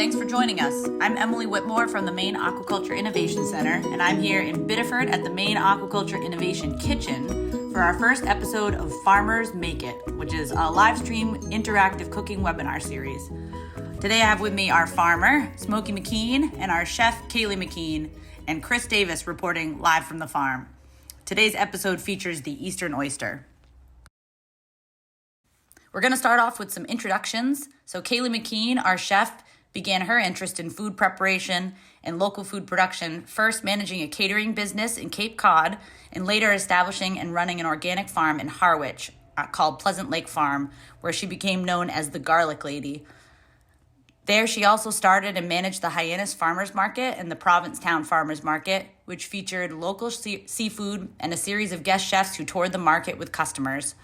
thanks for joining us. I'm Emily Whitmore from the Maine Aquaculture Innovation Center, and I'm here in Biddeford at the Maine Aquaculture Innovation Kitchen for our first episode of Farmers Make It, which is a live stream interactive cooking webinar series. Today I have with me our farmer, Smokey McKean, and our chef, Kaylee McKean, and Chris Davis reporting live from the farm. Today's episode features the Eastern oyster. We're going to start off with some introductions. So Kaylee McKean, our chef, began her interest in food preparation and local food production, first managing a catering business in Cape Cod, and later establishing and running an organic farm in Harwich called Pleasant Lake Farm, where she became known as the Garlic Lady. There, she also started and managed the Hyannis Farmers Market and the Provincetown Farmers Market, which featured local seafood and a series of guest chefs who toured the market with customers.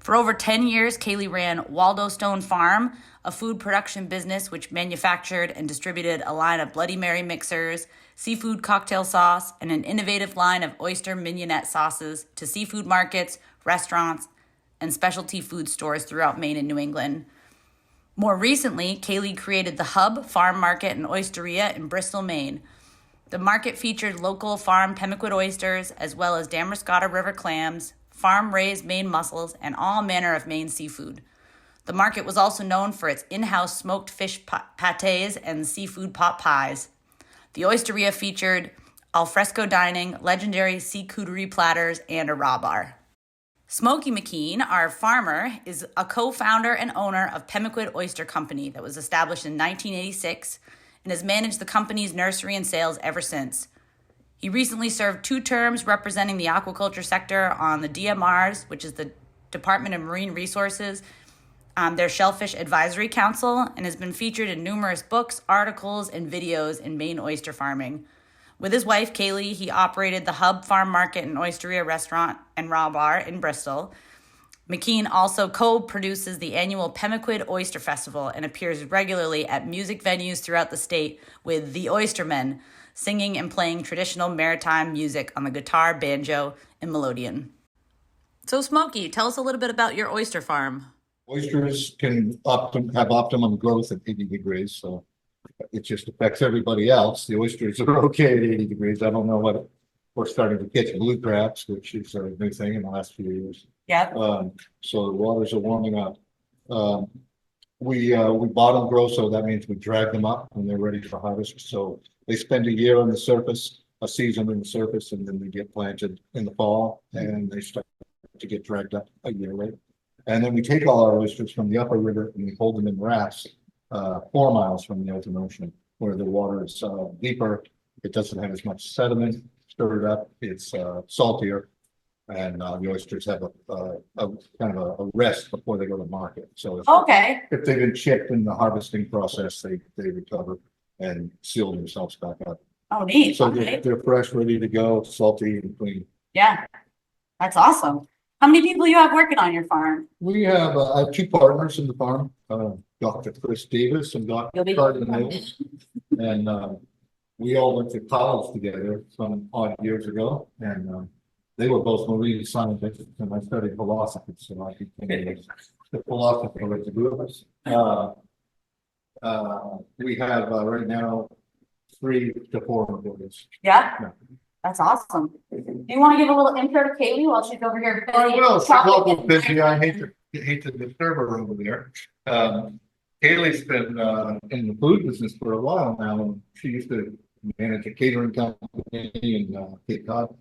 For over 10 years, Kaylee ran Waldo Stone Farm, a food production business which manufactured and distributed a line of Bloody Mary mixers, seafood cocktail sauce, and an innovative line of oyster mignonette sauces to seafood markets, restaurants, and specialty food stores throughout Maine and New England. More recently, Kaylee created the Hub Farm Market and Oysteria in Bristol, Maine. The market featured local farm Pemmican oysters, as well as Damascotta River clams, farm-raised Maine mussels, and all manner of Maine seafood. The market was also known for its in-house smoked fish pâtés and seafood pot pies. The Oysteria featured alfresco dining, legendary sea cootery platters, and a raw bar. Smokey McKean, our farmer, is a co-founder and owner of Pemmican Oyster Company that was established in 1986 and has managed the company's nursery and sales ever since. He recently served 2 terms representing the aquaculture sector on the DMRs, which is the Department of Marine Resources, their Shellfish Advisory Council, and has been featured in numerous books, articles, and videos in Maine oyster farming. With his wife, Kaylee, he operated the Hub Farm Market and Oysteria Restaurant and Raw Bar in Bristol. McKean also co-produces the annual Pemmican Oyster Festival and appears regularly at music venues throughout the state with the Oystermen, singing and playing traditional maritime music on the guitar, banjo, and melodeon. So Smokey, tell us a little bit about your oyster farm. Oysters can have optimum growth at 80 degrees, so it just affects everybody else. The oysters are okay at 80 degrees. I don't know what we're starting to catch blue crabs, which is a new thing in the last few years. Yeah. So the waters are warming up. We bottom grow, so that means we drag them up when they're ready for harvest. So they spend a year on the surface, a season on the surface, and then they get planted in the fall, and they start to get dragged up a year later. And then we take all our oysters from the upper river and we hold them in rafts 4 miles from the open ocean, where the water is deeper. It doesn't have as much sediment stirred up. It's saltier, and the oysters have a kind of a rest before they go to market. So if they've been chipped in the harvesting process, they recover and seal themselves back up. Oh, neat. So they're fresh, ready to go, salty and clean. Yeah, that's awesome. How many people you have working on your farm? We have I have 2 partners in the farm, Dr. Chris Davis and Dr. Carter Mills, and we all went to college together some odd years ago, and they were both marine scientists, and I studied philosophy, so I became the philosopher with the group of us. We have right now 3 to 4 employees. Yeah. That's awesome. Do you want to give a little intro to Kaylee while she's over here? Well, she's awful busy. I hate to disturb her over there. Kaylee's been in the food business for a while now. She used to manage a catering company in Cape Cod.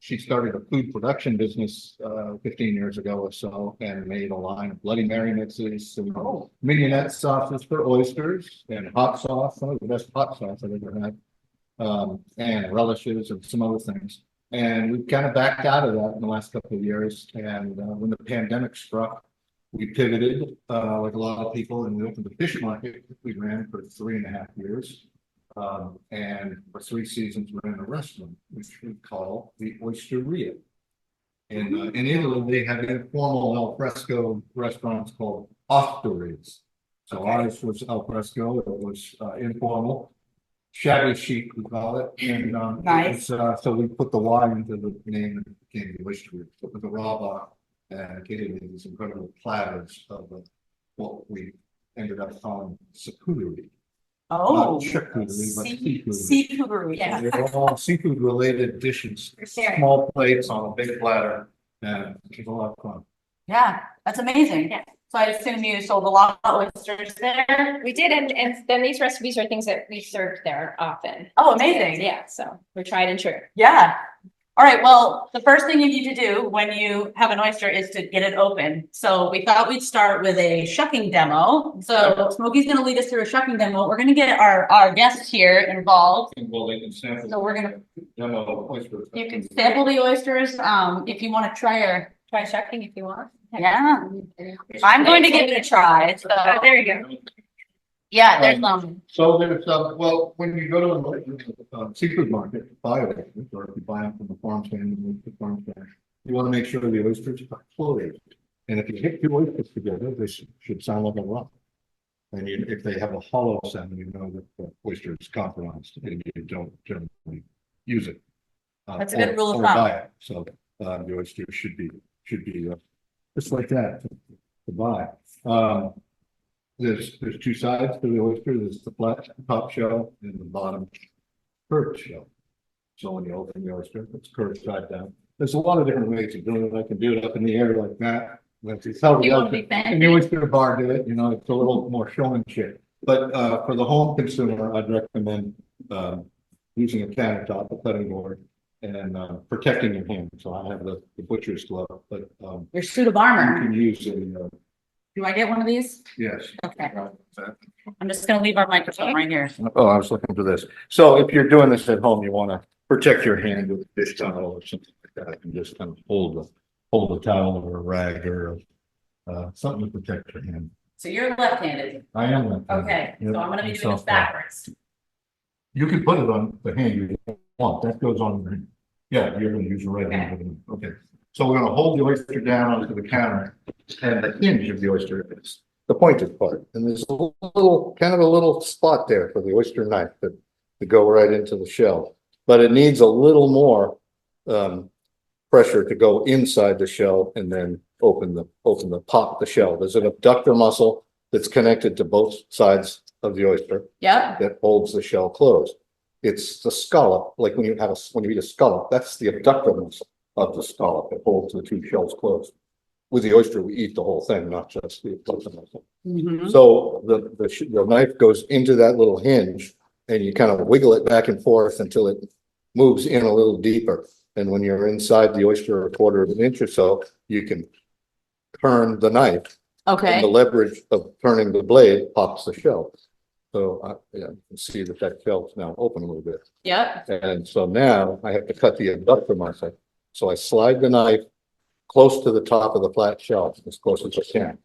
She started a food production business 15 years ago or so, and made a line of Bloody Mary mixes, and mignonette sauces for oysters, and hot sauce, some of the best hot sauce I've ever had. And relishes and some other things. And we've kind of backed out of that in the last couple of years. And when the pandemic struck, we pivoted like a lot of people, and we opened the fish market. We ran for 3.5 years. And for 3 seasons, we ran a restaurant, which we call the Oysteria. And in Italy, they have informal al fresco restaurants called osterias. So ours was al fresco, it was informal. Shabby chic, we call it, and nice. So we put the Y into the name and it became the Oyster. With the raw bar and getting these incredible platters of what we ended up calling charcuterie. Oh, Not charcuterie, but seafood. seafood, yeah. They're all seafood related dishes, Sharing. small plates on a big platter, and it's a lot of fun. Yeah, that's amazing. Yeah. So I assume you sold a lot of oysters there? We did, and then these recipes are things that we served there often. Oh, amazing. Yeah, so we're tried and true. Yeah. All right, well, the first thing you need to do when you have an oyster is to get it open. So we thought we'd start with a shucking demo. So Smokey's gonna lead us through a shucking demo. We're gonna get our guests here involved. Well, they can sample. So we're gonna, Demo oysters. you can sample the oysters, if you wanna try Try shucking if you want. yeah. I'm going to give it a try, so. Oh, there you go. Yeah, there's So there's, well, when you go to a seafood market, buy oysters, or if you buy them from the farm stand, you want to make sure the oysters are floating. And if you hit two oysters together, they should sound like a rock. And if they have a hollow sound, you know that the oyster is compromised, and you don't generally use it. That's a good rule of or thumb. buy it. So the oyster should be just like that to buy. There's two sides to the oyster. There's the flat top shell and the bottom curved shell. So when you open the oyster, it's curved side down. There's a lot of different ways of doing it. I can do it up in the air like that. Let's see how You want to be fancy? and the oyster bar do it, you know, it's a little more showmanship. But for the home consumer, I'd recommend using a countertop, a cutting board, and protecting your hand. So I have the butcher's glove, but Your suit of you armor. can use a Do I get one of these? yes. Okay, I'm just gonna leave our microphone right here. Oh, I was looking for this. So if you're doing this at home, you want to protect your hand with a dish towel or something like that, and just kind of hold the towel or a rag or something to protect your hand. So you're left-handed. I am. left-handed. Okay, so Yep, I'm gonna be and doing this so- backwards. You can put it on the hand you want. That goes on your, yeah, you're gonna use your right hand. Okay. So we're gonna hold the oyster down onto the counter, and the hinge of the oyster is the pointed part. And there's a little, kind of a little spot there for the oyster knife to go right into the shell. But it needs a little more pressure to go inside the shell and then pop the shell. There's an abductor muscle that's connected to both sides of the oyster Yep, that holds the shell closed. It's the scallop, like when you eat a scallop, that's the abductor muscle of the scallop that holds the two shells closed. With the oyster, we eat the whole thing, not just the abductor muscle. mhm. So the knife goes into that little hinge and you kind of wiggle it back and forth until it moves in a little deeper. And when you're inside the oyster a quarter of an inch or so, you can turn the knife. And the Okay, leverage of turning the blade pops the shell. So yeah, you can see that shell is now open a little bit. yep, And so now I have to cut the abductor muscle. So I slide the knife close to the top of the flat shell, as close as I can.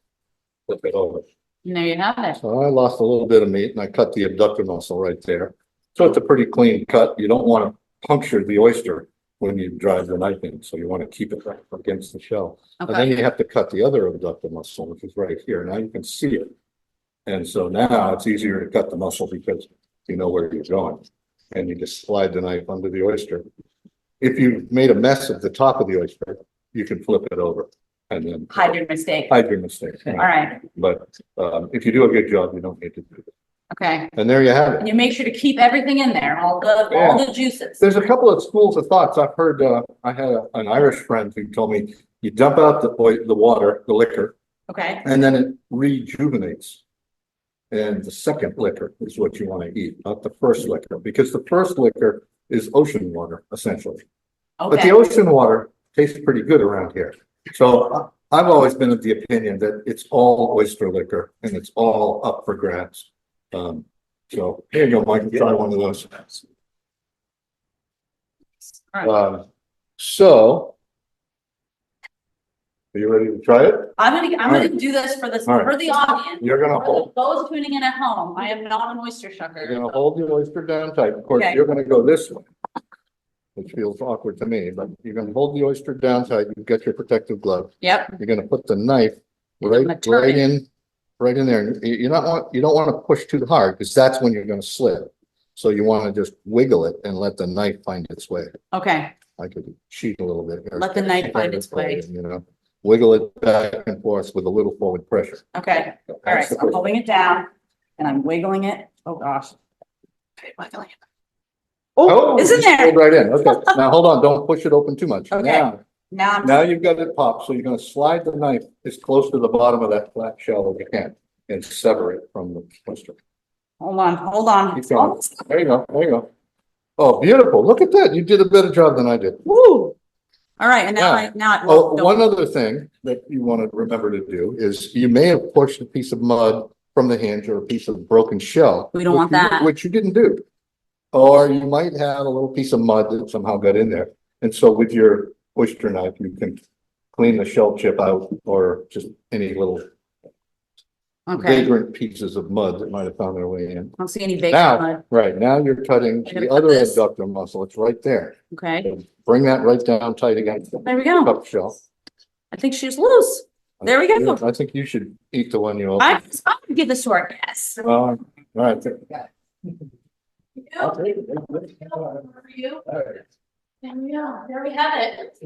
Flip it over. and there you have it. So I lost a little bit of meat and I cut the abductor muscle right there. So it's a pretty clean cut. You don't want to puncture the oyster when you drive the knife in. So you want to keep it right against the shell. And then Okay, you have to cut the other abductor muscle, which is right here. Now you can see it. And so now it's easier to cut the muscle because you know where you're going. And you just slide the knife under the oyster. If you made a mess at the top of the oyster, you can flip it over and then hide your mistake. hide your mistake. All right, But if you do a good job, you don't need to do it. okay. And there you have And it. you make sure to keep everything in there, all the juices. There's a couple of schools of thoughts. I've heard, I had an Irish friend who told me you dump out the water, the liquor, Okay, and then it rejuvenates. And the second liquor is what you want to eat, not the first liquor, because the first liquor is ocean water, essentially. But okay, the ocean water tastes pretty good around here. So I've always been of the opinion that it's all oyster liquor and it's all up for grabs. So here you go, Mike, try one of those. all right. So are you ready to try it? I'm gonna right. do this for this, All right. for the audience. You're gonna For those tuning in at home, I am not an oyster shucker. You're gonna hold the oyster down tight. Of course, Okay. you're gonna go this way, which feels awkward to me, but you're gonna hold the oyster down tight. You've got your protective glove. Yep, You're gonna put the knife And I'm gonna turn it. right in there. You don't want to push too hard because that's when you're gonna slip. So you want to just wiggle it and let the knife find its way. okay, I could cheat a little bit here. Let the knife find its way. You know, wiggle it back and forth with a little forward pressure. Okay, all right, so I'm holding it down and I'm wiggling it. Oh, gosh. Okay, wiggling it. Oh, it's in just there. slid right in. Okay, now hold on, don't push it open too much. Okay. Now Now you've got it popped, so you're gonna slide the knife as close to the bottom of that flat shell as you can and sever it from the oyster. hold on. Keep going. There you go, there you go. Oh, beautiful. Look at that. You did a better job than I did. Woo. All right, and now Yeah. well, Oh, one other thing that you want to remember to do is you may have pushed a piece of mud from the hinge or a piece of broken shell. We don't want that. Which you didn't do. Or you might have a little piece of mud that somehow got in there. And so with your oyster knife, you can clean the shell chip out or just any little okay. vagrant pieces of mud that might have found their way in. I don't see any big Now, mud. right, now you're cutting gonna the cut other this. adductor muscle. It's right there. Okay, Bring that right down tight against the there we go. cup shell. I think she's loose. There we go. I think you should eat the one you I opened. would give this to our guests. All right. There we have it.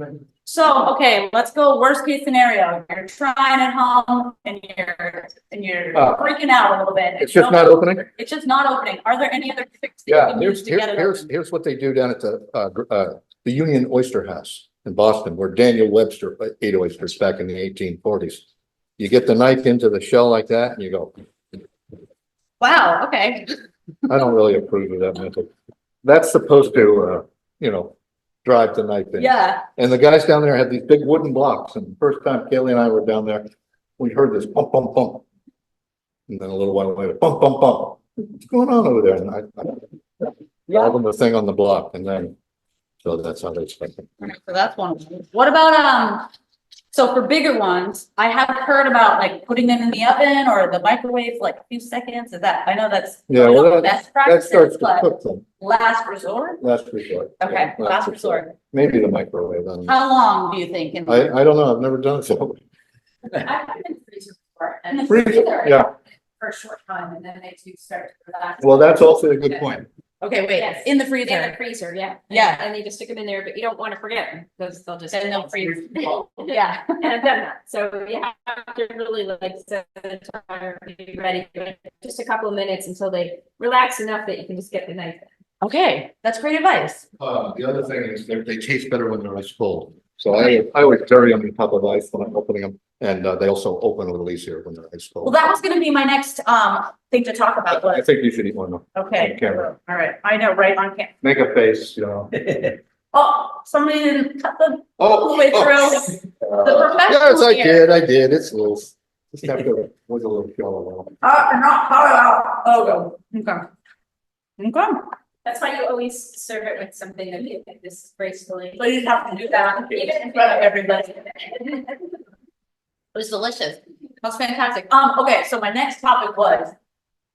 So, okay, let's go worst case scenario. You're trying at home and you're freaking out a little bit. It's just not opening? It's just not opening. Are there any other tricks that Yeah, you can use to get it open? here's what they do down at the Union Oyster House in Boston, where Daniel Webster ate oysters back in the 1840s. You get the knife into the shell like that and you go. Wow, okay. I don't really approve of that method. That's supposed to, drive the knife in. Yeah, And the guys down there had these big wooden blocks, and the first time Kaylee and I were down there, we heard this bump, bump, bump. And then a little while later, bump, bump, bump. What's going on over there? And I told them the thing on the block, and then, so that's how they expect it. so that's one of them. What about, so for bigger ones, I have heard about like putting them in the oven or the microwave for like a few seconds. Is that, I know that's Yeah, probably well, not the best That starts practices, to but cook them, last resort? last resort. Okay, Yeah, last resort. Maybe the microwave, I don't know. How long do you think? I don't know, I've never done it, so. I've been in freezer before. In the And Freezer, yeah, for a short time, and then they do start to relax. well, that's also a good point. Okay, wait, Yes. in the In freezer. the freezer, yeah. Yeah. And you just stick them in there, but you don't want to forget them, because they'll just. Then they'll freeze. Yeah, and I've done that, so you have to really like set the timer, be ready, just a couple of minutes until they relax enough that you can just get the knife in. Okay, that's great advice. The other thing is they taste better when they're ice cold. So I always carry them on top of ice when I'm opening them, and they also open with easier when they're ice Well, cold. that was gonna be my next thing to talk about. I think you should eat one though. Okay, On camera. all right, I know, right on camera. Make a face, Oh, somebody didn't cut the Oh. the way through. Yes, professional here. I did. It's loose. Just have to wiggle a little shallow. Not out. Oh, okay. Okay, That's why you always serve it with something that you think this is gracefully. so you just have to do that in front of everybody. It was delicious. That was fantastic. Okay, so my next topic was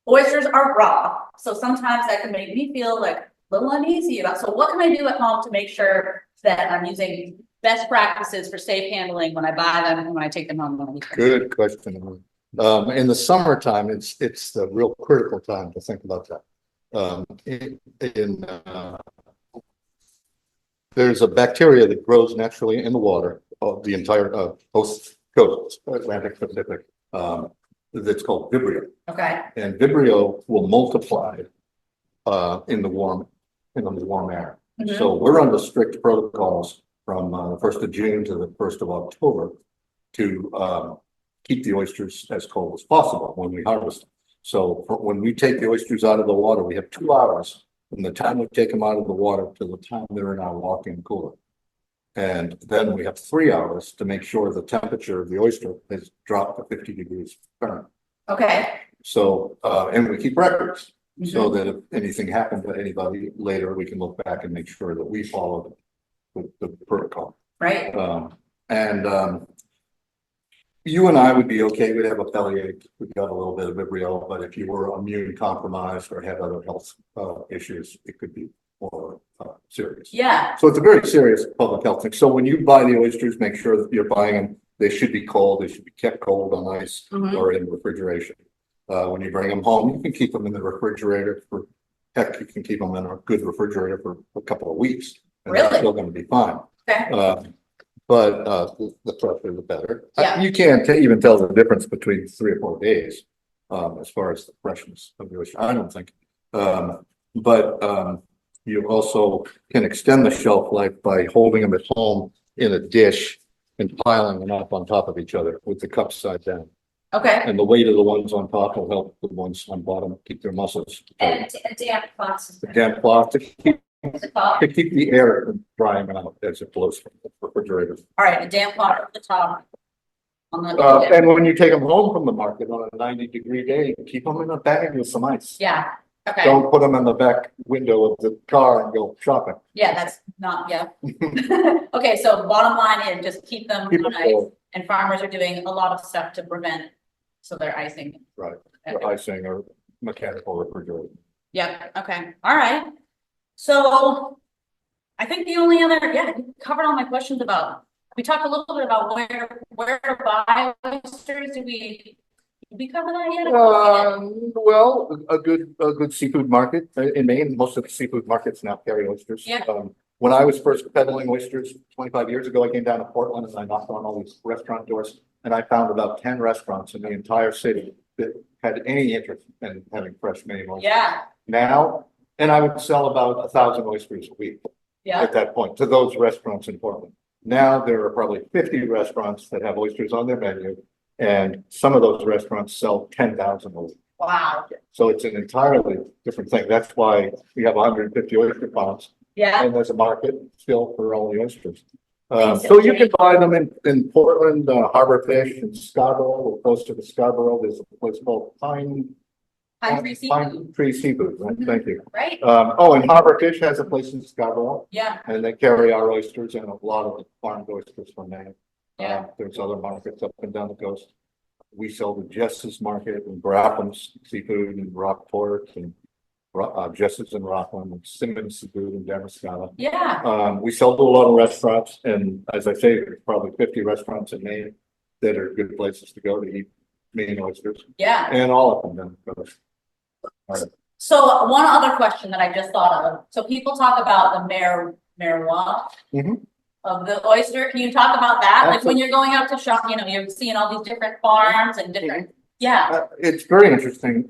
oysters are raw, so sometimes that can make me feel like a little uneasy about, so what can I do at home to make sure that I'm using best practices for safe handling when I buy them and when I take them home? and when I eat them? Good question. In the summertime, it's the real critical time to think about that. There's a bacteria that grows naturally in the water of the entire coast, Atlantic Pacific. That's called Vibrio, Okay, and Vibrio will multiply in the warm air. Mhm. So we're under strict protocols from the 1st of June to the 1st of October to keep the oysters as cold as possible when we harvest them. So when we take the oysters out of the water, we have 2 hours from the time we take them out of the water to the time they're in our walk-in cooler. And then we have 3 hours to make sure the temperature of the oyster has dropped to 50 degrees Fahrenheit. okay. So, and we keep records so that if anything happened to anybody later, we can look back and make sure that we followed the protocol. Right, You and I would be okay. We'd have a bellyache. We've got a little bit of Vibrio, but if you were immune compromised or had other health issues, it could be more serious. yeah, So it's a very serious public health thing. So when you buy the oysters, make sure that you're buying them. They should be cold. They should be kept cold on ice Mhm. or in refrigeration. When you bring them home, you can keep them in the refrigerator for, heck, you can keep them in a good refrigerator for a couple of weeks. And they're Really? still going to be fine. okay, but the fresher the better. Yeah. You can't even tell the difference between 3 or 4 days as far as the freshness of the oyster. I don't think. But you also can extend the shelf life by holding them at home in a dish and piling them up on top of each other with the cup side down. Okay. And the weight of the ones on top will help the ones on bottom keep their muscles. And a damp cloth. The damp cloth to keep the air from drying out as it blows from the refrigerator. All right, a damp pot at the top. On the And when you take them home from the market on a 90-degree day, keep them in a bag with some ice. yeah. Okay. Don't put them in the back window of the car and go shopping. Yeah, that's not, yeah. Okay, so bottom line is just keep them Keep on them ice, cold. and farmers are doing a lot of stuff to prevent, so they're icing. Right, Okay. icing or mechanical refrigerator. Yep, okay, all right. So I think the only other, yeah, you covered all my questions about, we talked a little bit about where to buy oysters. Did we cover that yet? Well, a good seafood market in Maine. Most of the seafood markets now carry oysters. Yeah. When I was first peddling oysters 25 years ago, I came down to Portland and I knocked on all these restaurant doors, and I found about 10 restaurants in the entire city that had any interest in having fresh Maine oysters. Yeah, Now, and I would sell about 1,000 oysters a week yeah, at that point to those restaurants in Portland. Now there are probably 50 restaurants that have oysters on their menu, and some of those restaurants sell 10,000 a week. wow, So it's an entirely different thing. That's why we have 150 oyster farms, yeah, and there's a market still for all the oysters. Thanks, So you Jay. can buy them in Portland, Harbor Fish, in Scarborough. We're close to the Scarborough. There's a place called Pine Pine-Tree Seafood, Tree Seafood. Right? Thank you. right? And Harbor Fish has a place in Scarborough, Yeah, and they carry our oysters and a lot of the farmed oysters from Maine. yeah, There's other markets up and down the coast. We sell to Jess's Market and Brapham's Seafood and Rockport and Jess's and Rockland and Simmons Seafood and Damascala. yeah, We sell to a lot of restaurants, and as I say, there's probably 50 restaurants in Maine that are good places to go to eat Maine oysters, yeah. and all of them down the coast. So one other question that I just thought of, so people talk about the marijuana Mhm. of the oyster, can you talk about that? Like when Absolutely. you're going out to shop, you're seeing all these different farms and different, yeah, It's very interesting.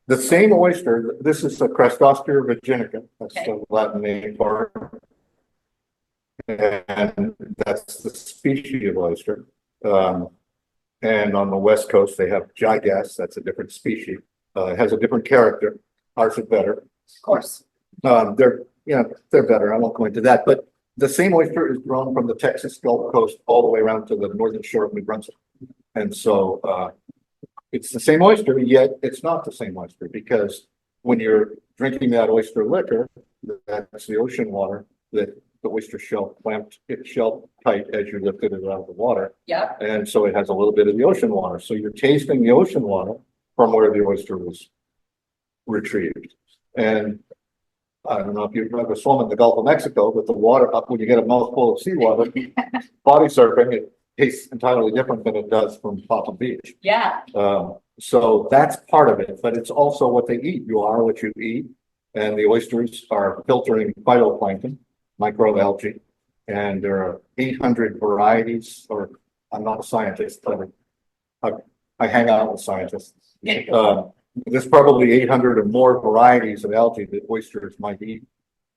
The same oyster, this is a Crestostea virginica, that's Okay. the Latin name for it. And that's the species of oyster. And on the west coast, they have gigas, that's a different species. It has a different character. Ours are better. of course. They're better. I won't go into that, but the same oyster is grown from the Texas Gulf Coast all the way around to the northern shore of New Brunswick. And so, it's the same oyster, yet it's not the same oyster, because when you're drinking that oyster liquor, that's the ocean water that the oyster shell clamped its shell tight as you lifted it out of the water. Yep, And so it has a little bit of the ocean water. So you're tasting the ocean water from where the oyster was retrieved. And I don't know if you've ever swum in the Gulf of Mexico, but the water up when you get a mouthful of seawater, body surfing, it tastes entirely different than it does from Possum Beach. yeah, So that's part of it, but it's also what they eat. You are what you eat. And the oysters are filtering phytoplankton, microalgae, and there are 800 varieties, or I'm not a scientist, but I hang out with scientists. There's probably 800 or more varieties of algae that oysters might eat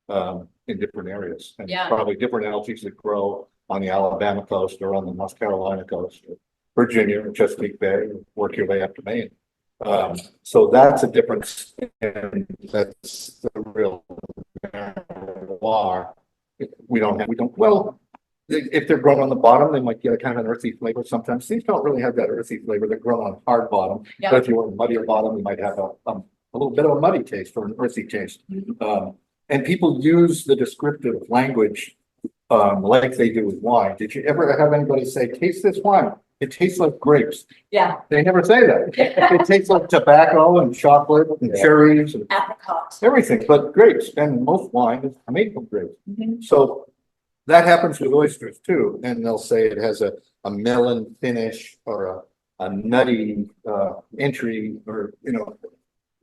in different areas. And Yeah. probably different algae that grow on the Alabama coast or on the North Carolina coast, or Virginia or Chesapeake Bay, work your way up to Maine. So that's a difference, and that's the real terroir. Well, if they're grown on the bottom, they might get a kind of an earthy flavor sometimes. These don't really have that earthy flavor. They're grown on hard bottom. Yeah. But if you want a muddier bottom, you might have a little bit of a muddy taste or an earthy taste. And people use the descriptive language like they do with wine. Did you ever have anybody say, taste this wine? It tastes like grapes. yeah, They never say that. It tastes like tobacco and chocolate and cherries and apricot. everything, but grapes. And most wine is made from grapes. Mhm. So that happens with oysters too. And they'll say it has a melon finish or a nutty entry, or,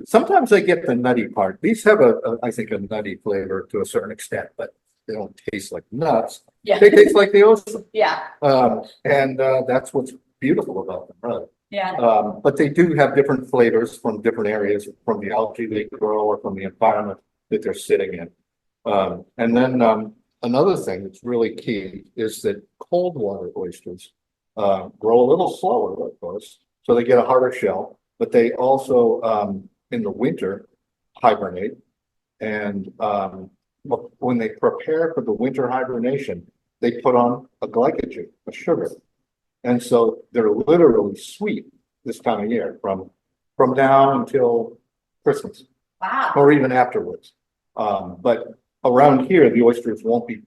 sometimes they get the nutty part. These have I think a nutty flavor to a certain extent, but they don't taste like nuts. Yeah. They taste like the ocean. Yeah. That's what's beautiful about them, right? Yeah. But they do have different flavors from different areas, from the algae they grow or from the environment that they're sitting in. Another thing that's really key is that cold water oysters grow a little slower, of course, so they get a harder shell, but they also in the winter hibernate. And when they prepare for the winter hibernation, they put on a glycogen, a sugar. And so they're literally sweet this time of year from now until Christmas. Wow. Or even afterwards. But around here, the oysters won't be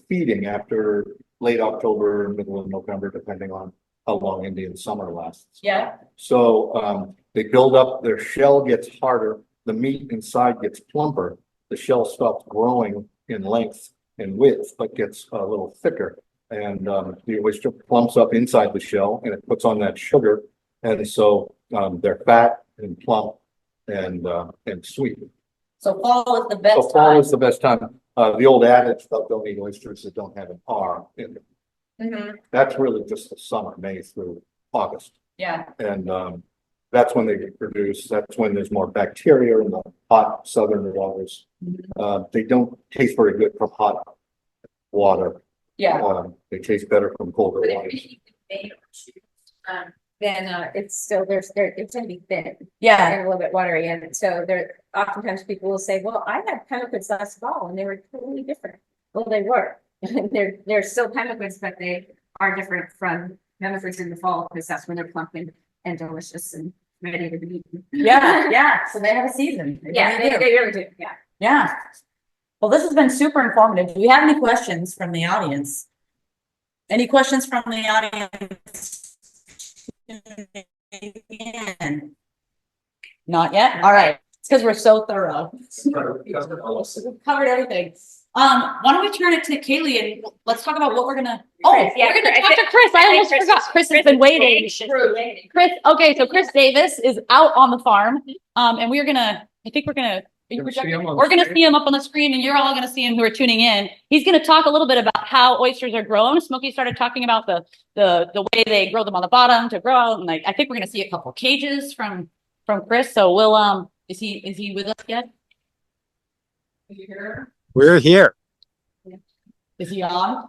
feeding after late October, middle of November, depending on how long Indian summer lasts. Yeah. So they build up, their shell gets harder, the meat inside gets plumper, the shell stops growing in length and width, but gets a little thicker. And the oyster plumps up inside the shell and it puts on that sugar. And so they're fat and plump and sweet. So fall is the best So fall time. is the best time. The old adage about don't eat oysters that don't have an R in them. Mhm. That's really just the summer, May through August. Yeah. And that's when they get produced. That's when there's more bacteria in the hot southern waters. They don't taste very good from hot water. Yeah. They taste better from colder But waters. if you make then it's still it's gonna be thin Yeah. and a little bit watery, and so there oftentimes people will say, well, I had pemmicates last fall and they were totally different. Well, they were. They're still pemmicates, but they are different from pemmicates in the fall because that's when they're plump and delicious and ready to be eaten. Yeah. Yeah. So they have a season. Yeah, they really do. Yeah. Yeah. Well, this has been super informative. Do we have any questions from the audience? Any questions from the audience? Not yet? All right. It's because we're so thorough. We've covered everything. Why don't we turn it to Kaylee and let's talk about what we're gonna. Oh, Chris, yeah, we're gonna I talk to think- Chris. I almost Chris forgot. is- Chris has Chris been is waiting. waiting. Chris, okay, so Chris Davis is out on the farm. And we're gonna, I think we're gonna. You're gonna see him on the We're gonna screen? see him up on the screen and you're all gonna see him who are tuning in. He's gonna talk a little bit about how oysters are grown. Smokey started talking about the way they grow them on the bottom to grow out. And I think we're gonna see a couple cages from Chris. So we'll, is he with us yet? Is he here? We're here. Is he on?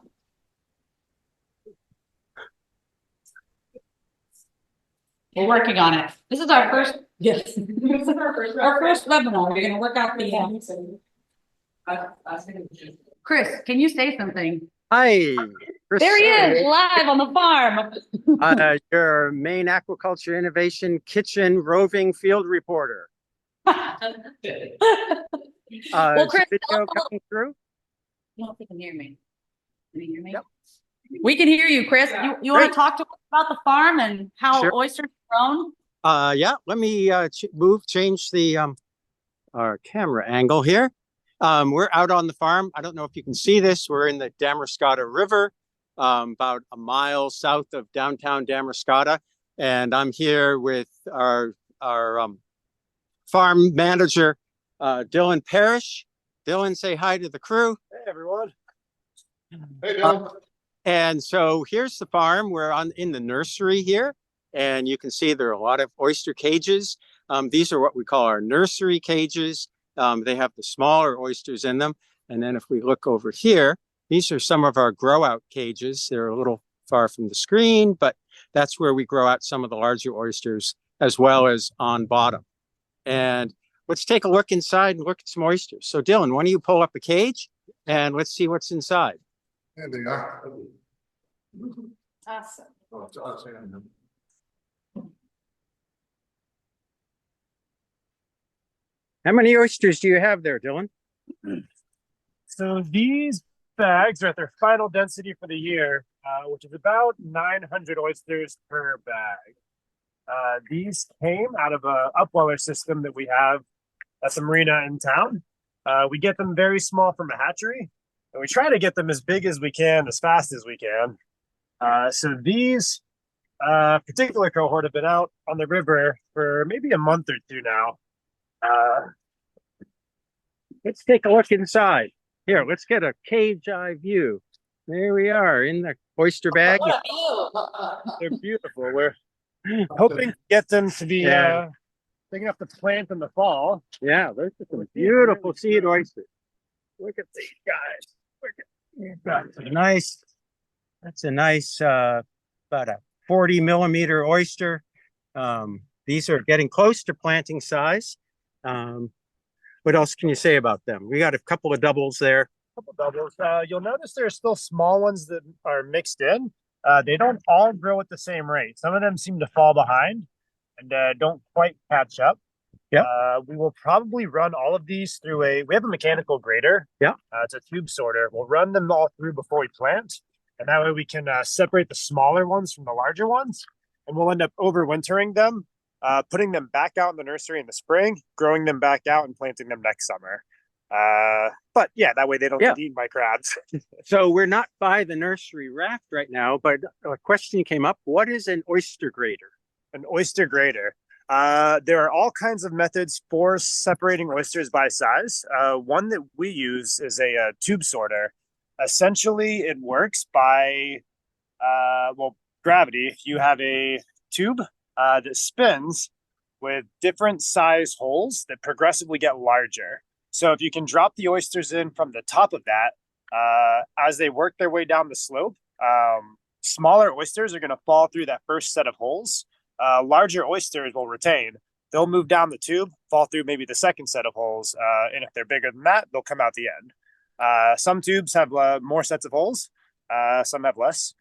We're working on it. This is our first, yes. This is our first webinar. We're gonna work out the. Chris, can you say something? Hi. Chris There he is, Savory, live on the farm. your Maine Aquaculture Innovation Kitchen roving field reporter. Well, Is Chris, the tell video us a little. coming through? I don't know if you can hear me. Can you hear me? Yep. We can hear you, Chris. You want to Great. talk to us about the farm and how Sure. oysters are grown? Yeah, let me change the our camera angle here. We're out on the farm. I don't know if you can see this. We're in the Damariscotta River, about a mile south of downtown Damariscotta. And I'm here with our farm manager, Dylan Parrish. Dylan, say hi to the crew. Hey everyone. Hey, Dylan. And so here's the farm. We're in the nursery here, and you can see there are a lot of oyster cages. These are what we call our nursery cages. They have the smaller oysters in them. And then if we look over here, these are some of our grow out cages. They're a little far from the screen, but that's where we grow out some of the larger oysters as well as on bottom. And let's take a look inside and look at some oysters. So Dylan, why don't you pull up a cage and let's see what's inside. There they are. Awesome. Oh, it's us, yeah. How many oysters do you have there, Dylan? So these bags are at their final density for the year, which is about 900 oysters per bag. These came out of a upweller system that we have at the marina in town. We get them very small from a hatchery, and we try to get them as big as we can, as fast as we can. So these particular cohort have been out on the river for maybe a month or two now. Let's take a look inside. Here, let's get a cage eye view. There we are in the oyster bag. What a view. They're beautiful. We're hoping to get them to be Yeah. big enough to plant in the fall. Yeah, those are some beautiful seed oysters. Look at these guys. Look at that's a nice, about a 40 millimeter oyster. These are getting close to planting size. What else can you say about them? We got a couple of doubles there. Couple doubles. You'll notice there's still small ones that are mixed in. They don't all grow at the same rate. Some of them seem to fall behind and don't quite catch up. Yeah. We will probably run all of these through we have a mechanical grader. Yeah. It's a tube sorter. We'll run them all through before we plant. And that way we can separate the smaller ones from the larger ones. And we'll end up overwintering them, putting them back out in the nursery in the spring, growing them back out and planting them next summer. But yeah, that way they don't get eaten by crabs. So we're not by the nursery raft right now, but a question came up. What is an oyster grater? An oyster grater. There are all kinds of methods for separating oysters by size. One that we use is a tube sorter. Essentially, it works by, gravity. You have a tube that spins with different size holes that progressively get larger. So if you can drop the oysters in from the top of that, as they work their way down the slope, smaller oysters are going to fall through that first set of holes. Larger oysters will retain. They'll move down the tube, fall through maybe the second set of holes, and if they're bigger than that, they'll come out the end. Some tubes have more sets of holes, some have less.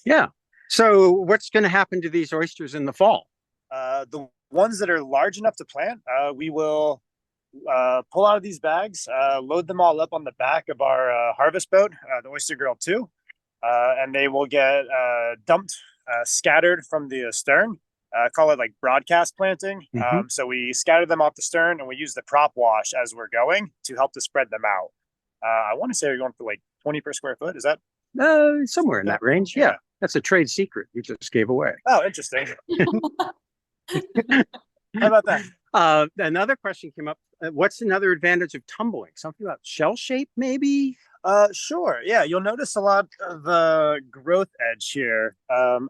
Yeah. So what's going to happen to these oysters in the fall? The ones that are large enough to plant, we will pull out of these bags, load them all up on the back of our harvest boat, the Oyster Girl 2, and they will get dumped, scattered from the stern. Call it like broadcast planting. So we scatter them off the stern and we use the prop wash as we're going to help to spread them out. I want to say we're going for like 20 per square foot. Is that? Somewhere in that range. Yeah. That's a trade secret you just gave away. Oh, interesting. How about that? Another question came up. What's another advantage of tumbling? Something about shell shape, maybe? Sure. Yeah, you'll notice a lot of growth edge here.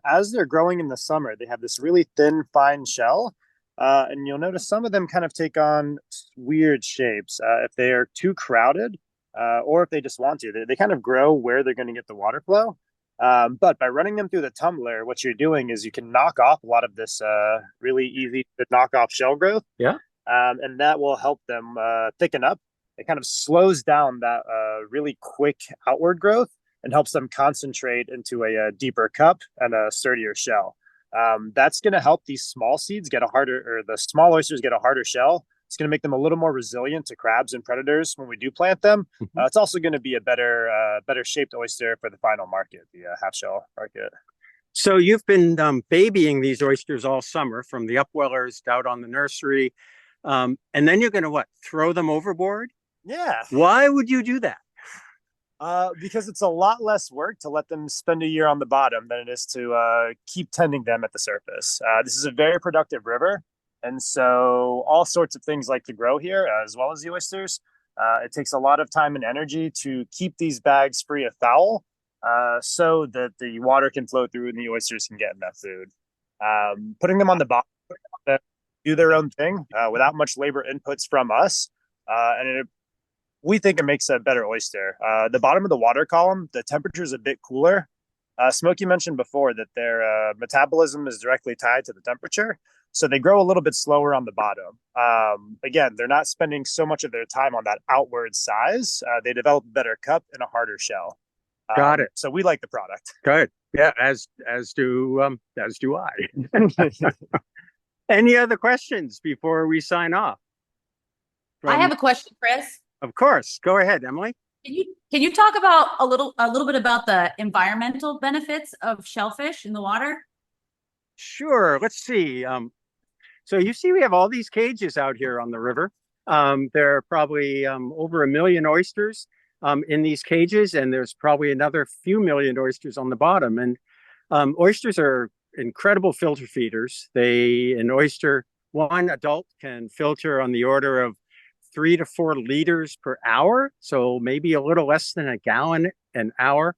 As they're growing in the summer, they have this really thin, fine shell. And you'll notice some of them kind of take on weird shapes. If they are too crowded, or if they just want to, they kind of grow where they're going to get the water flow. But by running them through the tumbler, what you're doing is you can knock off a lot of this really easy to knock off shell growth. Yeah. And that will help them thicken up. It kind of slows down that really quick outward growth and helps them concentrate into a deeper cup and a sturdier shell. That's going to help these small seeds get the small oysters get a harder shell. It's going to make them a little more resilient to crabs and predators when we do plant them. It's also going to be a better shaped oyster for the final market, the half shell market. So you've been babying these oysters all summer from the upwellers out on the nursery. And then you're going to throw them overboard? Yeah. Why would you do that? Because it's a lot less work to let them spend a year on the bottom than it is to keep tending them at the surface. This is a very productive river. And so all sorts of things like to grow here, as well as the oysters. It takes a lot of time and energy to keep these bags free of foul, so that the water can flow through and the oysters can get enough food. Putting them on the bottom, do their own thing without much labor inputs from us. We think it makes a better oyster. The bottom of the water column, the temperature is a bit cooler. Smokey mentioned before that their metabolism is directly tied to the temperature. So they grow a little bit slower on the bottom. Again, they're not spending so much of their time on that outward size. They develop a better cup and a harder shell. Got it. So we like the product. Good. Yeah, as do I. Any other questions before we sign off? I have a question, Chris. Of course. Go ahead, Emily. Can you talk about a little bit about the environmental benefits of shellfish in the water? Sure. Let's see. So you see we have all these cages out here on the river. There are probably over 1 million oysters in these cages, and there's probably another few million oysters on the bottom. And oysters are incredible filter feeders. One adult can filter on the order of 3 to 4 liters per hour. So maybe a little less than a gallon an hour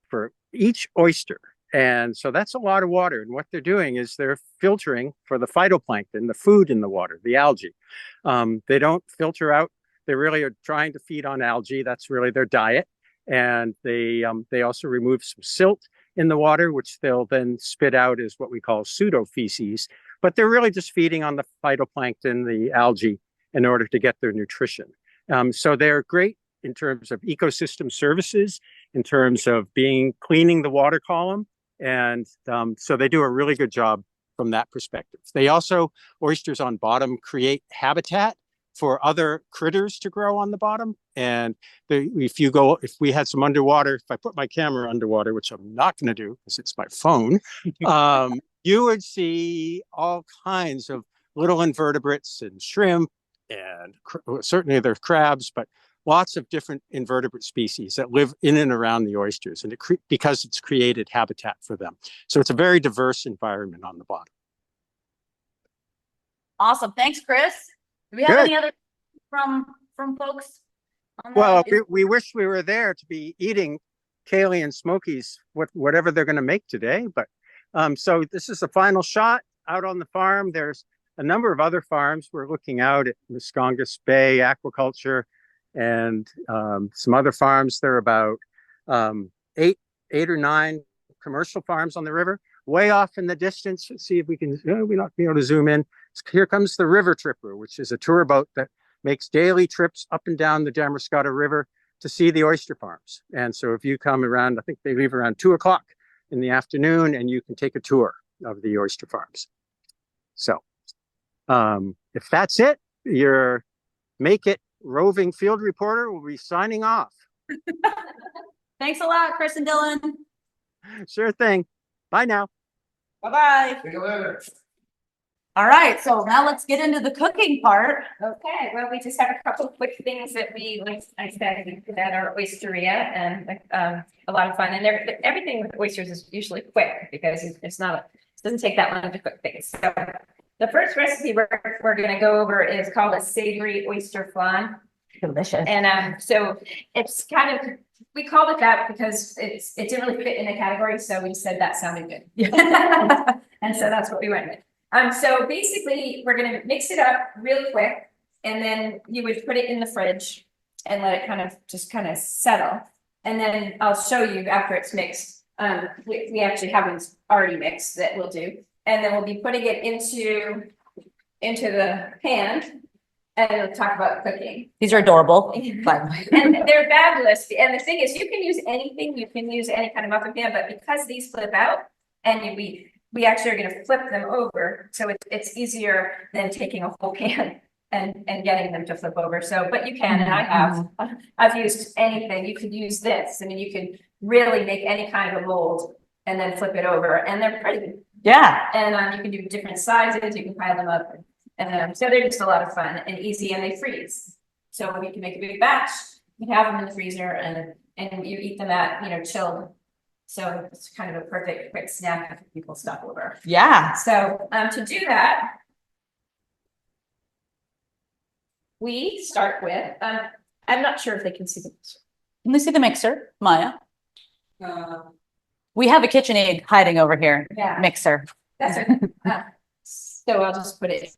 for each oyster. And so that's a lot of water. And what they're doing is they're filtering for the phytoplankton, the food in the water, the algae. They don't filter out. They really are trying to feed on algae. That's really their diet. And they also remove some silt in the water, which they'll then spit out as what we call pseudofeces. But they're really just feeding on the phytoplankton, the algae, in order to get their nutrition. So they're great in terms of ecosystem services, in terms of cleaning the water column. And so they do a really good job from that perspective. They also, oysters on bottom, create habitat for other critters to grow on the bottom. And if we had some underwater, if I put my camera underwater, which I'm not going to do because it's my phone, you would see all kinds of little invertebrates and shrimp, and certainly there's crabs, but lots of different invertebrate species that live in and around the oysters, and because it's created habitat for them. So it's a very diverse environment on the bottom. Awesome. Thanks, Chris. Do we have Good. any other from folks? Well, we wish we were there to be eating Kaylee and Smokey's, whatever they're going to make today. But so this is the final shot out on the farm. There's a number of other farms. We're looking out at Muscongas Bay Aquaculture and some other farms. There are about 8 or 9 commercial farms on the river. Way off in the distance, let's see if we can, we're not being able to zoom in. Here comes the River Tripper, which is a tour boat that makes daily trips up and down the Damariscotta River to see the oyster farms. And so if you come around, I think they leave around 2 o'clock in the afternoon, and you can take a tour of the oyster farms. So if that's it, your MAIC-kit roving field reporter will be signing off. Thanks a lot, Chris and Dylan. Sure thing. Bye now. Bye-bye. See you later. All right, so now let's get into the cooking part. Okay, well, we just have a couple of quick things that like I said, we did at our oysteria, and a lot of fun. And everything with oysters is usually quick because it doesn't take that long to cook things. So the first recipe we're going to go over is called a savory oyster flan. Delicious. And so it's kind of, we called it that because it didn't really fit in the category, so we said that sounded good. And so that's what we went with. So basically, we're going to mix it up real quick, and then you would put it in the fridge and let it kind of settle. And then I'll show you after it's mixed. We actually have one already mixed that we'll do, and then we'll be putting it into the pan, and we'll talk about cooking. These are adorable. And they're fabulous. And the thing is, you can use anything. You can use any kind of muffin pan, but because these flip out, and we actually are going to flip them over, so it's easier than taking a whole pan and getting them to flip over. So, but you can, and I've used anything. You could use this. I mean, you can really make any kind of a mold and then flip it over, and they're pretty. Yeah. And you can do different sizes. You can pile them up, and so they're just a lot of fun and easy, and they freeze. So you can make a big batch. You can have them in the freezer, and you eat them at chilled. So it's kind of a perfect quick snack if people stop over. Yeah. So to do that, we start with, I'm not sure if they can see the mixer. Can they see the mixer, Maya? We have a KitchenAid hiding over here. Yeah. Mixer. That's okay. So I'll just put it.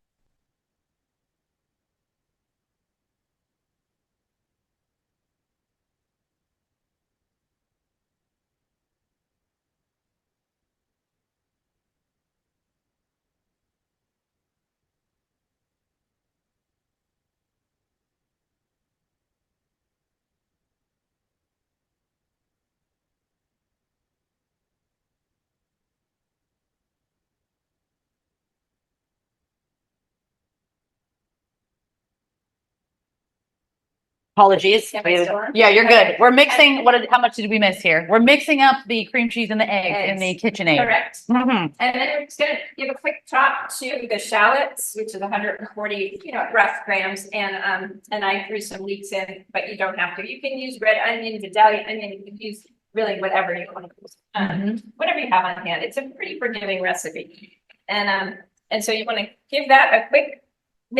Apologies. Am I still on? Yeah, you're good. Okay. We're mixing. How much did we miss here? We're mixing up the cream cheese and the eggs in the KitchenAid. Correct. Mhm. And then we're just gonna give a quick chop to the shallots, which is 140, rough grams, and I threw some leeks in, but you don't have to. You can use red onion, Vidalia onion. You can use really whatever you want to use, whatever you have on hand. It's a pretty forgiving recipe, and so you want to give that a quick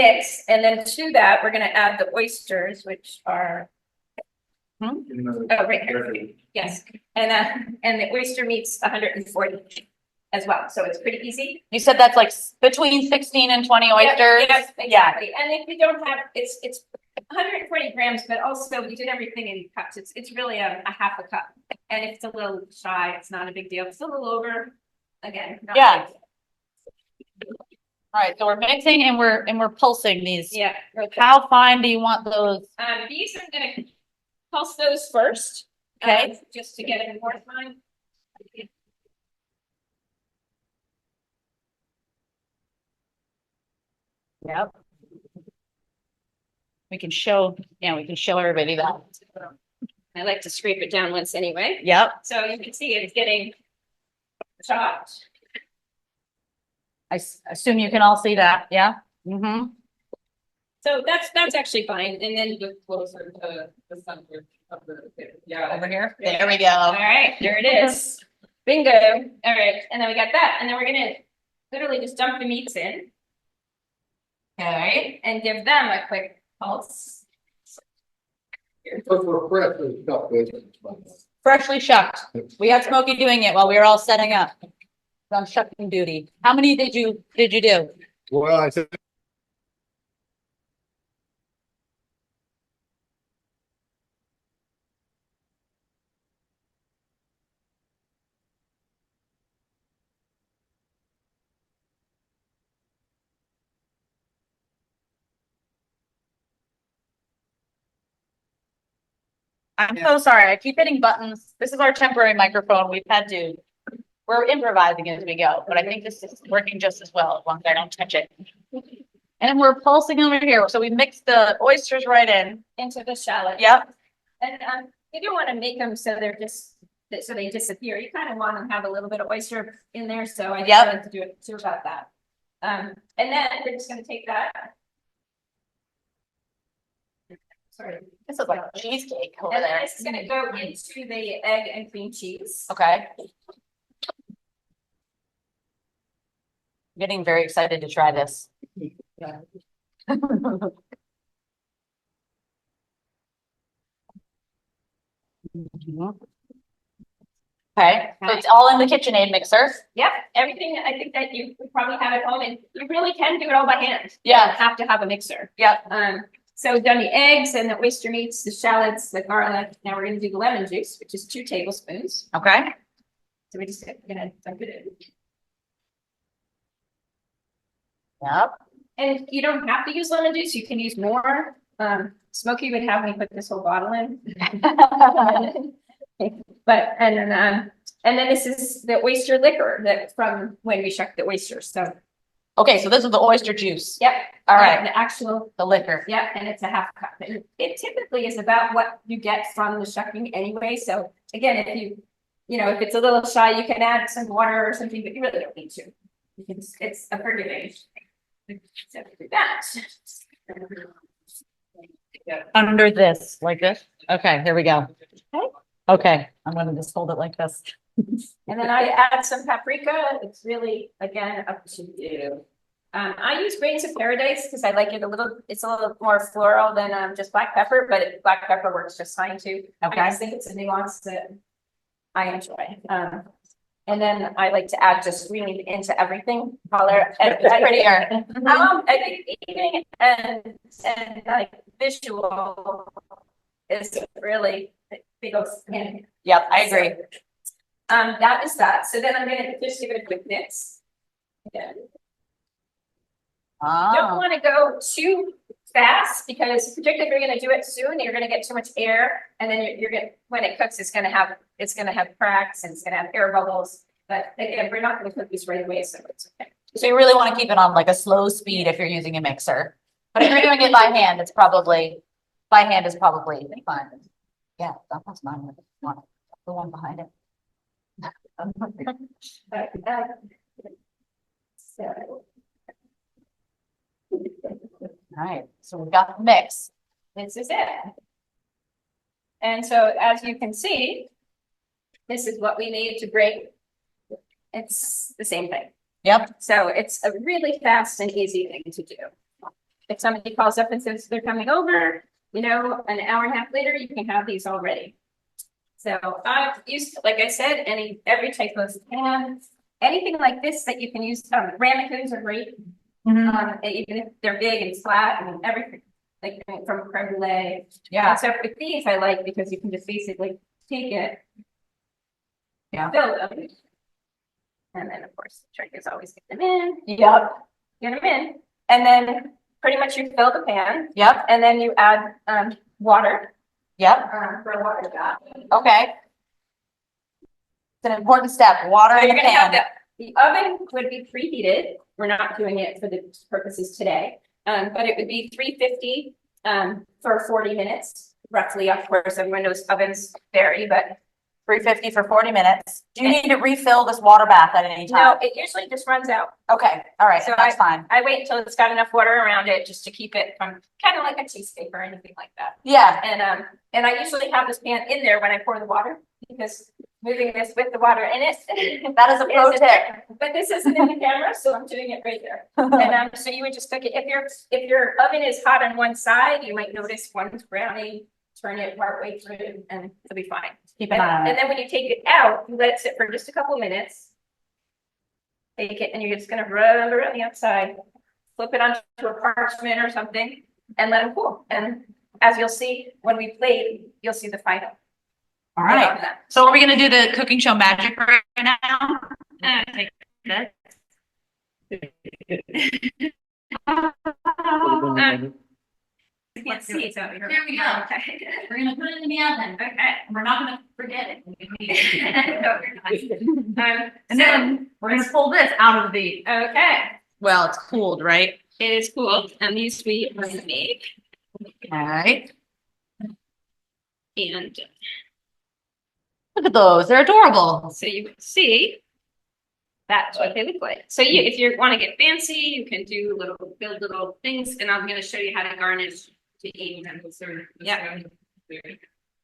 mix, and then to that, we're gonna add the oysters, which are, oh, right here, yes. And the oyster meat's 140 as well, so it's pretty easy. You said that's like between 16 and 20 oysters? Yes, exactly, and if you don't have, it's 140 grams, but also we did everything in cups, it's really a half a cup. And if it's a little shy, it's not a big deal, if it's a little over, again. Not Yeah. a big deal. All right, so we're mixing and we're pulsing these. Yeah. How fine do you want those? These I'm gonna pulse those first. Okay. Just to get it more fine. Yep. We can show everybody that. I like to scrape it down once anyway. Yep. So you can see it's getting chopped. I assume you can all see that, yeah? Mm-hmm. So that's actually fine. And then you get closer to the center of the, yeah. Over here? Yeah. There we go. All right, there it is. Bingo. All right, and then we got that. And then we're gonna literally just dump the meats in. Okay, and give them a quick pulse. Those were fresh, those stuff, those- Freshly shucked. We had Smokey doing it while we were all setting up. On shucking duty. How many did you do? Well, I said. I'm so sorry. I keep hitting buttons. This is our temporary microphone. We're improvising as we go, but I think this is working just as well as long as I don't touch it. And we're pulsing over here. So we mixed the oysters right in. Into the shallot. Yep. And you don't want to make them so they're just so they disappear. You kind of want to have a little bit of oyster in there. So I Yep. like to do it too about that. And then we're just going to take that. Sorry. This is like cheesecake over And then there. this is going to go into the egg and cream cheese. Okay. I'm getting very excited to try this. Yeah. Okay, so it's all in the KitchenAid mixer. Yep, everything I think that you would probably have at home, and you really can do it all by hand. Yeah. You don't have to have a mixer. Yep. So we've done the eggs and the oyster meats, the shallots, the garlic. Now we're gonna do the lemon juice, which is 2 tablespoons. Okay. So we're just gonna dump it in. Yep. And you don't have to use lemon juice, you can use more. Smokey would have me put this whole bottle in. But, and then this is the oyster liquor that from when we shucked the oysters, so. Okay, so this is the oyster juice. Yep. All right, The actual, the liquor. yep, and it's a half cup. And it typically is about what you get from the shucking anyway, so again, if if it's a little shy, you can add some water or something, but you really don't need to. You can, it's a forgiving. So do that. Under this, like this? Okay, here we go. Okay. Okay, I'm gonna just hold it like this. And then I add some paprika. It's really, again, up to you. I use grains of paradise because I like it it's a little more floral than just black pepper, but black pepper works just fine too. Okay. I just think it's a nuance that I enjoy. And then I like to add just really into everything, color. It's prettier. I think eating and like visual is really big. Yep, I agree. That is that. So then I'm gonna just give it a quick mix. Again. Don't Ah, want to go too fast because particularly if you're going to do it soon, you're going to get too much air, and then you're going when it cooks, it's going to have cracks and it's going to have air bubbles. But again, we're not going to cook these right away, so it's okay. so you really want to keep it on like a slow speed if you're using a mixer. But if you're doing it by hand, is probably fine. Yeah, that was mine. The one behind it. So All right, so we've got the mix. this is it. And so as you can see, this is what we need to break. It's the same thing. Yep. So it's a really fast and easy thing to do. if somebody calls up and says they're coming over, you know, an hour and a half later, you can have these already. So I've used, like I said, every type of pan, anything like this that you can use. Ramekins are great, even if they're big and flat and everything, like from creme brulee. Yeah. And so with these, I like because you can just basically take it, fill them, and then of course the trick is always get them in. Yep. Get them in, and then pretty much you fill the pan. Yep. And then you add water. Yep. For a water bath. Okay. It's an important step. Water in the You're gonna have pan. the oven would be preheated. We're not doing it for the purposes today. But it would be 350 for 40 minutes, roughly. Of course, everyone knows ovens vary, but 350 for 40 minutes. Do you need to refill this water bath at any no, time? it usually just runs out. Okay. All right. So That's fine. I wait until it's got enough water around it just to keep it from kind of like a cheesecake or anything like that. Yeah. And I usually have this pan in there when I pour the water because moving this with the water in it. That is a pro tip. But this isn't in the camera, so I'm doing it right there. And so you would just cook it. If your oven is hot on one side, you might notice one's browning. Turn it partway through, and it'll be fine. Keep an eye on And it. then when you take it out, you let it sit for just a couple minutes. Take it, and you're just gonna rub it around the outside, flip it onto a parchment or something, and let it cool. And as you'll see when we plate, you'll see the final. All right. So are we going to do the cooking show magic right now? Take that. Can't see, so here we go. Okay. We're going to put it in the oven. Okay. We're not going to forget it. No, you're not. And then we're going to pull this out of the. Okay, Well, it's cooled, right? it is cool, and these we are gonna make, All right. and Look at those. They're adorable. so you can see that's what they look like. So if you want to get fancy, you can build little things, and I'm gonna show you how to garnish to eat them. Yeah.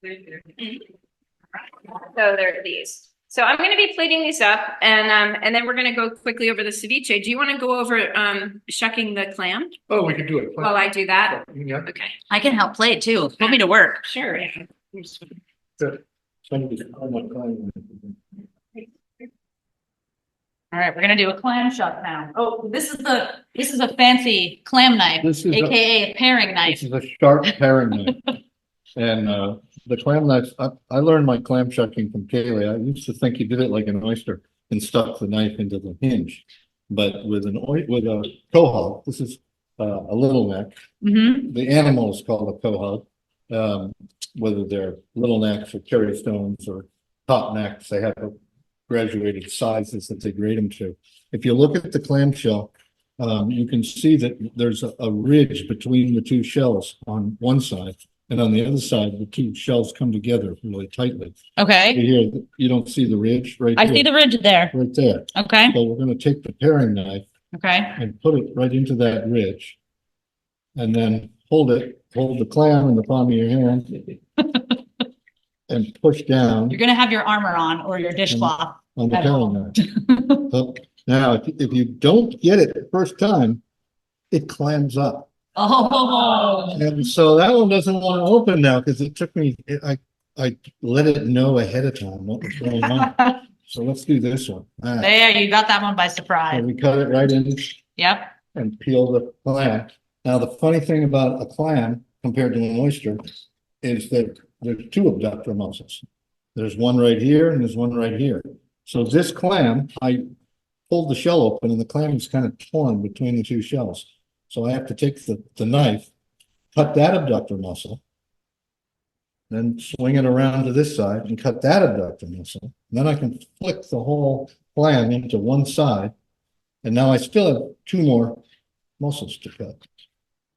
Mhm. So there are these. So I'm going to be plating these up, and then we're going to go quickly over the ceviche. Do you want to go over shucking the clam Oh, we could do it. while I do that? Yeah. Okay. I can help plate too. Put me to work. Sure. Yeah. Good. Somebody's on my phone. All right, we're gonna do a clam shuck now. Oh, this is a fancy clam knife, This is AKA a paring knife. This is a sharp paring knife. And the clam knife, I learned my clam shucking from Kaylee. I used to think you did it like an oyster and stuck the knife into the hinge. But with a quahog, this is a little neck. Mm-hmm. The animal is called a quahog. Whether they're little necks or cherry stones or top necks, they have graduated sizes that they grade them to. If you look at the clamshell, you can see that there's a ridge between the two shells on one side, and on the other side, the two shells come together really tightly. Okay, Here, you don't see the ridge right I here, see the ridge there. right there. Okay, So we're going to take the paring knife okay. and put it right into that ridge, and then hold the clam in the palm of your hand, and push down You're gonna have your armor on or your dishcloth. on the At paring knife. So now, if you don't get it the first time, it clams up. Oh, And so that one doesn't want to open now because it took me, I let it know ahead of time what was going on. So let's do this one. there, you got that one by So surprise. we cut it right in Yep. and peel the clam. Now, the funny thing about a clam compared to an oyster is that there's two abductor muscles. There's one right here and there's one right here. So this clam, I pulled the shell open and the clam is kind of torn between the two shells. So I have to take the knife, cut that abductor muscle, then swing it around to this side and cut that abductor muscle. And then I can flick the whole clam into one side. And now I still have two more muscles to cut.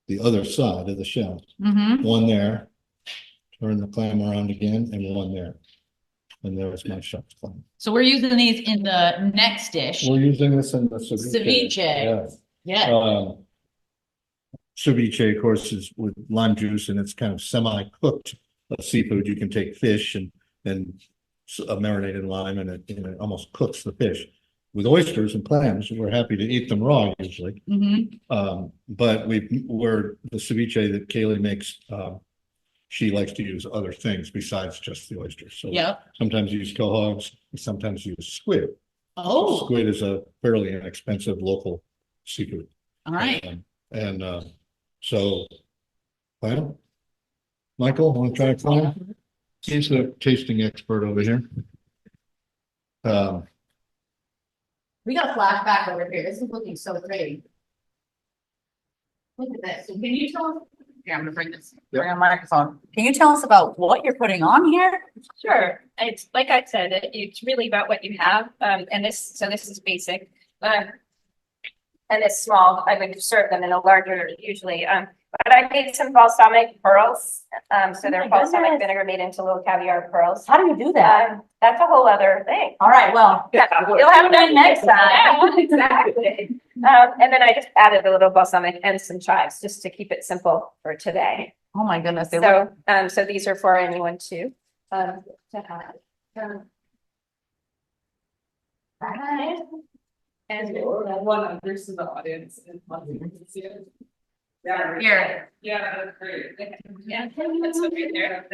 The other side of the shell. Mm-hmm. One there, turn the clam around again, and one there. And there's my shucked clam. So we're using these in the next dish. We're using this in the ceviche. Ceviche. Yeah. Yeah. Ceviche, of course, is with lime juice, and it's kind of semi-cooked seafood. You can take fish and marinate in lime, and it almost cooks the fish. with oysters and clams, we're happy to eat them raw usually. Mm-hmm. But we're the ceviche that Kaylee makes, she likes to use other things besides just the oysters. So Yep. sometimes use cohogs, sometimes use squid. Oh, Squid is a fairly inexpensive local seafood. all right. So, well, Michael, want to try clam? He's the tasting expert over here. We got a flashback over here. This is looking so pretty. Look at this. Can you tell us? Yeah, I'm gonna bring this. Yep. Bring a microphone. Can you tell us about what you're putting on here? Sure, it's like I said, it's really about what you have, and this is basic. And it's small, I would serve them in a larger usually, but I made some balsamic pearls. So they're balsamic vinegar made into little caviar pearls. How do you do that? That's a whole other thing. All right, well. You'll have that next time. Yeah. Exactly. And then I just added a little balsamic and some chives, just to keep it simple for today. Oh my goodness. They look. So these are for anyone to have. And one understood the audience and Here. Yeah, that's great. yeah, that's okay there.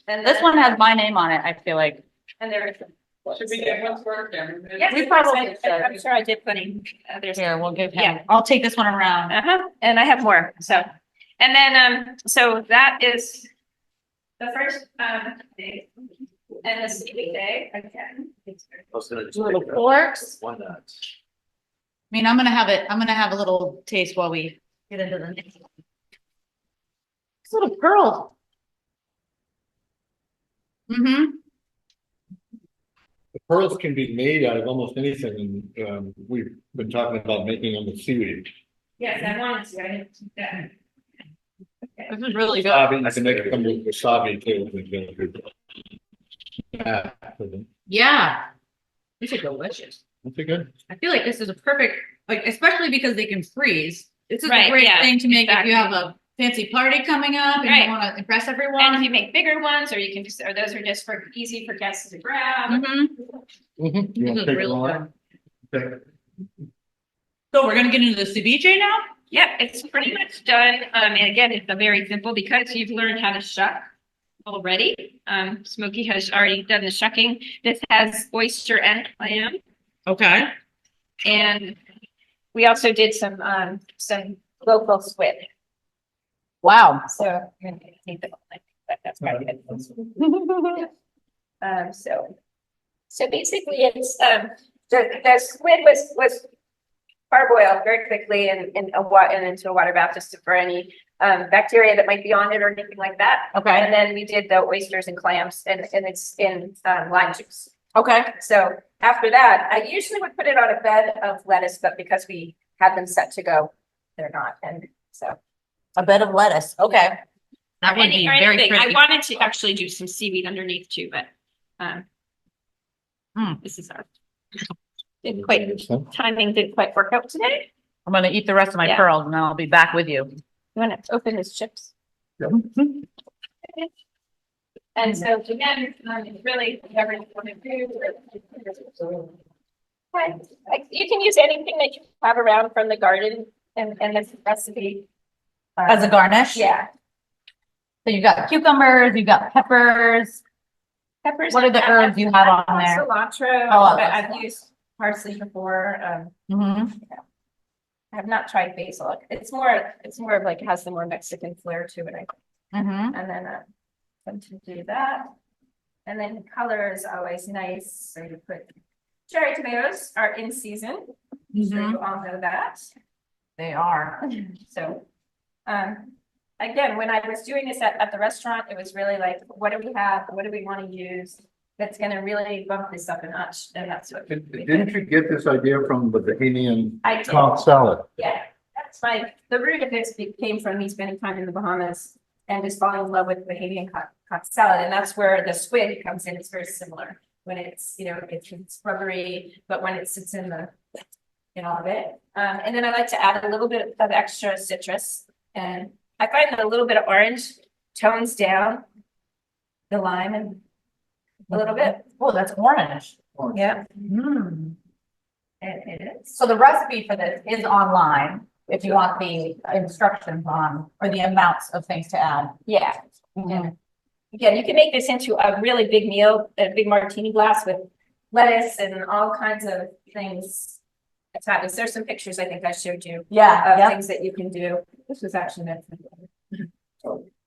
And This one has my name on it, I feel like. And there. Should we get one for our camera? Yes, We probably I'm sure I did plenty. There's. Here, we'll give him. Yeah. I'll take this one around. And I have more, so, and then, so that is the first, day. And the second day, again. Little forks. Why not? I mean, I'm gonna have a little taste while we get into the next one. This little pearl. Mm-hmm. The pearls can be made out of almost anything, and we've been talking about making them with seaweed. Yes, I wanted to, I didn't keep that. This is really good. Wasabi, I can make them with wasabi too. Yeah. These are delicious. That's good. I feel like this is a perfect, like, especially because they can freeze. This is Right, a great yeah, thing to make if you exactly. have a fancy party coming up and Right. you want to impress And everyone. you make bigger ones, or you can just, or those are just for easy for guests to grab. Mhm. You This want to is take really one? good. Okay. So we're gonna get into the ceviche now? Yep, it's pretty much done. And again, it's a very simple because you've learned how to shuck already. Smokey has already done the shucking. This has oyster and clam. Okay. And we also did some local squid. Wow. So I'm gonna need the, but that's probably good. So basically it's, the squid was parboiled very quickly in into a water bath just for any bacteria that might be on it or anything like that. Okay. And then we did the oysters and clams and it's in lime juice. Okay. So after that, I usually would put it on a bed of lettuce, but because we had them set to go, they're not. And so. A bed of lettuce. Okay. That would be Or very anything. I pretty. wanted to actually do some seaweed underneath too, but this is our timing didn't quite work out today. I'm gonna eat the rest of my Yeah. pearls and then I'll be back with you. You want to open his chips? Yep. And so again, it's really whatever you want to do. Okay. You can use anything that you have around from the garden and this recipe. As a garnish? Yeah. So you got cucumbers, you got peppers. Peppers. What are the herbs you have on there? Cilantro, Oh, but I've used parsley before. Mm-hmm. I have not tried basil. It's more of like, has the more Mexican flair to it, I think. Mm-hmm. And then, to do that. And then color is always nice. So you put cherry tomatoes are in season. So you all know that. They are. So, again, when I was doing this at the restaurant, it was really like, what do we have? What do we want to use? That's gonna really bump this up a notch. And that's what. we Didn't did. you get this idea from the Bahamian I did. conch salad? Yeah, that's the root of this came from me spending time in the Bahamas and just falling in love with Bahamian conch salad. And that's where the squid comes in. It's very similar when it's, it's rubbery, but when it sits in all of it. And then I like to add a little bit of extra citrus. And I find that a little bit of orange tones down the lime and a little bit. Oh, that's orange. Yeah. Mm. It is. So the recipe for this is online, if you want the instructions on, or the amounts of things to add. Yeah. Again, you can make this into a really big meal, a big martini glass with lettuce and all kinds of things. It's fabulous. There's some pictures I think I showed you Yeah, of yep. things that you can do. This was actually meant for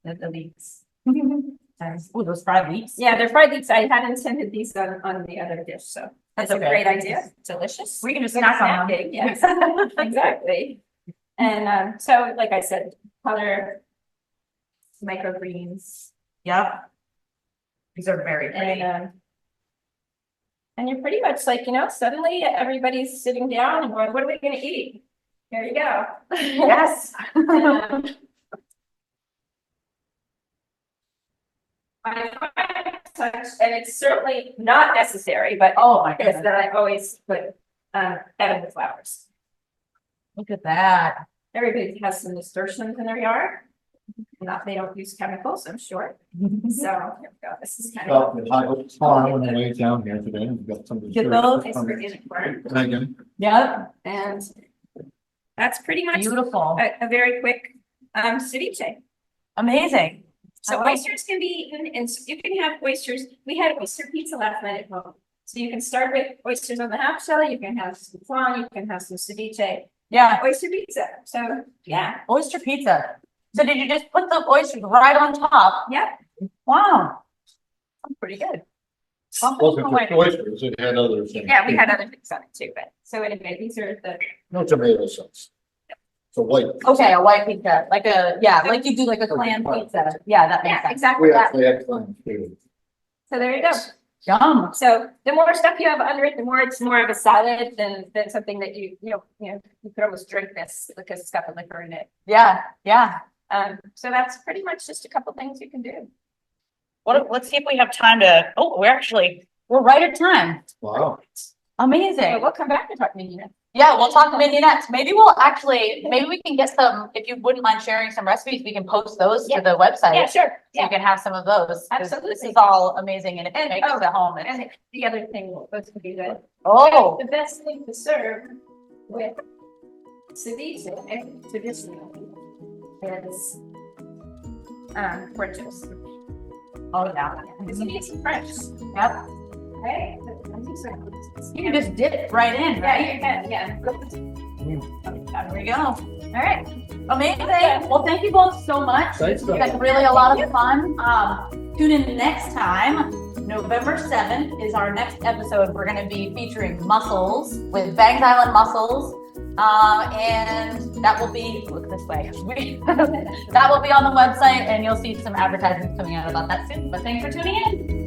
the leeks. Ooh, those fried leeks. Yeah, they're fried leeks. I had intended these on the other dish, so that's a okay. great idea. Delicious. We can just snack on them. Yes, exactly. And so, like I said, color, microgreens, Yep. These are very pretty. and you're pretty much like, suddenly everybody's sitting down and going, what are we gonna eat? Here you go. Yes. My final touch, and it's certainly not necessary, but Oh my is goodness. that I always put edible flowers. Look at that. Everybody has some nasturtiums in their yard. They don't use chemicals, I'm sure. So here we go. This is kind of. Well, the high farm on the way down here today, we've got some. Get those? Nice organic work. Megan, Yep. And that's pretty much Beautiful. a very quick ceviche. Amazing. So I like- oysters can be eaten, and you can have oysters. We had oyster pizza last night at home. So you can start with oysters on the half shell, you can have some flan, you can have some ceviche, Yeah. oyster pizza. So, yeah, Oyster pizza. So did you just put the oysters right on top? yeah. Wow. That's pretty good. wasn't just oysters, it had other things. Yeah, we had other things on it too, but so anyway, these are the, No tomato sauce. So white. Okay, a white pizza, like like you do like a clam pizza. Yeah, that makes yeah, sense. exactly We that. actually had clams too. So there you go. Yum. So the more stuff you have under it, the more it's more of a salad than something that you could almost drink this because it's got the liquor in it. Yeah, yeah. So that's pretty much just a couple things you can do. Let's see if we have time to, we're right at time. Wow. So Amazing. we'll come back and talk to you next. Yeah, we'll talk to Mindy next. Maybe we can get some, if you wouldn't mind sharing some recipes, we can post those to the website. Yeah, sure. So Yeah. you can have some of those. 'Cause This Absolutely. is all amazing and it And- makes oh, it at home. And the other thing was to be good. Oh, The best thing to serve with ceviche, traditionally, is orange juice. oh yeah. Because you need some fresh. Yep. Okay? You can just dip it right in, Yeah, right? you can, yeah. There we go. All right. Amazing. Well, thank you both so much. Thanks, It's been really a lot of fun. Tune in next time. November 7th is our next episode. We're going to be featuring mussels with Bangs Island mussels. And that will be, look this way. That will be on the website and you'll see some advertisements coming out about that soon. But thanks for tuning in.